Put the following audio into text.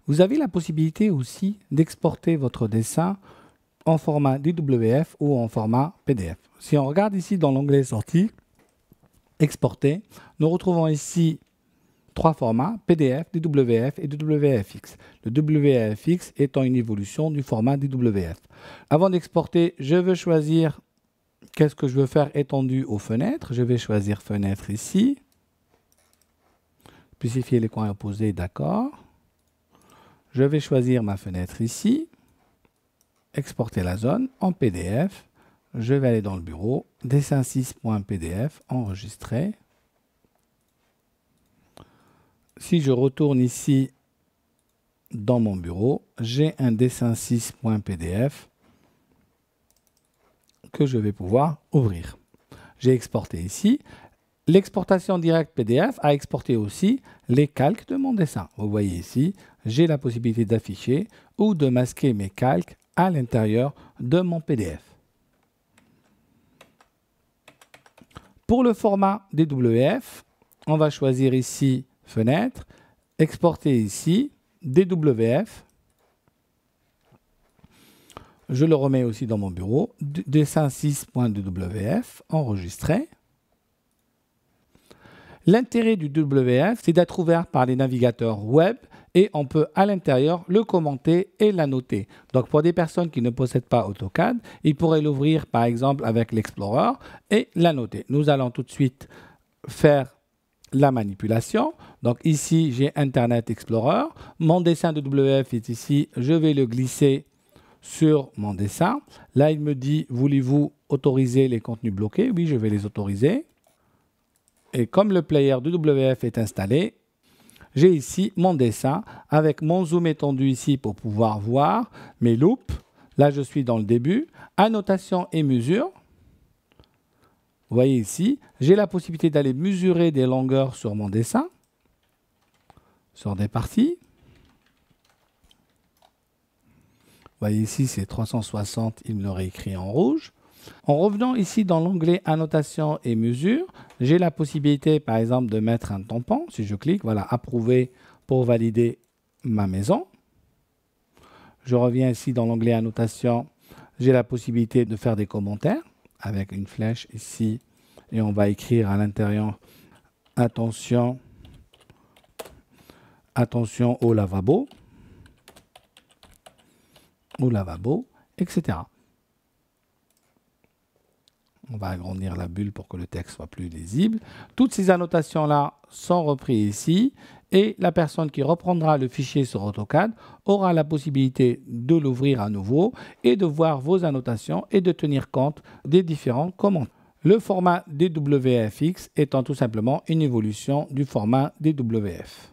vous avez la possibilité aussi d'exporter votre dessin en format DWF ou en format PDF. Si on regarde ici dans l'onglet Sortie, Exporter, nous retrouvons ici trois formats, PDF, DWF et DWFX. Le WFX étant une évolution du format DWF. Avant d'exporter, je veux choisir qu'est-ce que je veux faire étendu aux fenêtres. Je vais choisir fenêtre ici. Spécifier les coins opposés, d'accord. Je vais choisir ma fenêtre ici. Exporter la zone en PDF. Je vais aller dans le bureau, dessin 6.pdf, enregistrer. Si je retourne ici dans mon bureau, j'ai un dessin 6.pdf que je vais pouvoir ouvrir. J'ai exporté ici. L'exportation directe PDF a exporté aussi les calques de mon dessin. Vous voyez ici, j'ai la possibilité d'afficher ou de masquer mes calques à l'intérieur de mon PDF. Pour le format DWF, on va choisir ici Fenêtre, exporter ici DWF. Je le remets aussi dans mon bureau, dessin 6.dwf, enregistrer. L'intérêt du WF, c'est d'être ouvert par les navigateurs web et on peut à l'intérieur le commenter et l'annoter. Donc pour des personnes qui ne possèdent pas AutoCAD, ils pourraient l'ouvrir par exemple avec l'Explorer et l'annoter. Nous allons tout de suite faire la manipulation. Donc ici, j'ai Internet Explorer. Mon dessin de WF est ici. Je vais le glisser sur mon dessin. Là, il me dit, voulez-vous autoriser les contenus bloqués? Oui, je vais les autoriser. Et comme le player de WF est installé, j'ai ici mon dessin avec mon zoom étendu ici pour pouvoir voir mes loupes. Là, je suis dans le début. Annotation et mesure. Vous voyez ici, j'ai la possibilité d'aller mesurer des longueurs sur mon dessin, sur des parties. Vous voyez ici, c'est 360, il me l'aurait écrit en rouge. En revenant ici dans l'onglet Annotation et mesure, j'ai la possibilité, par exemple, de mettre un tampon. Si je clique, voilà, approuver pour valider ma maison. Je reviens ici dans l'onglet Annotation. J'ai la possibilité de faire des commentaires avec une flèche ici. Et on va écrire à l'intérieur, attention au lavabo, etc. On va agrandir la bulle pour que le texte soit plus lisible. Toutes ces annotations-là sont reprises ici et la personne qui reprendra le fichier sur AutoCAD aura la possibilité de l'ouvrir à nouveau et de voir vos annotations et de tenir compte des différents commentaires. Le format DWFX étant tout simplement une évolution du format DWF.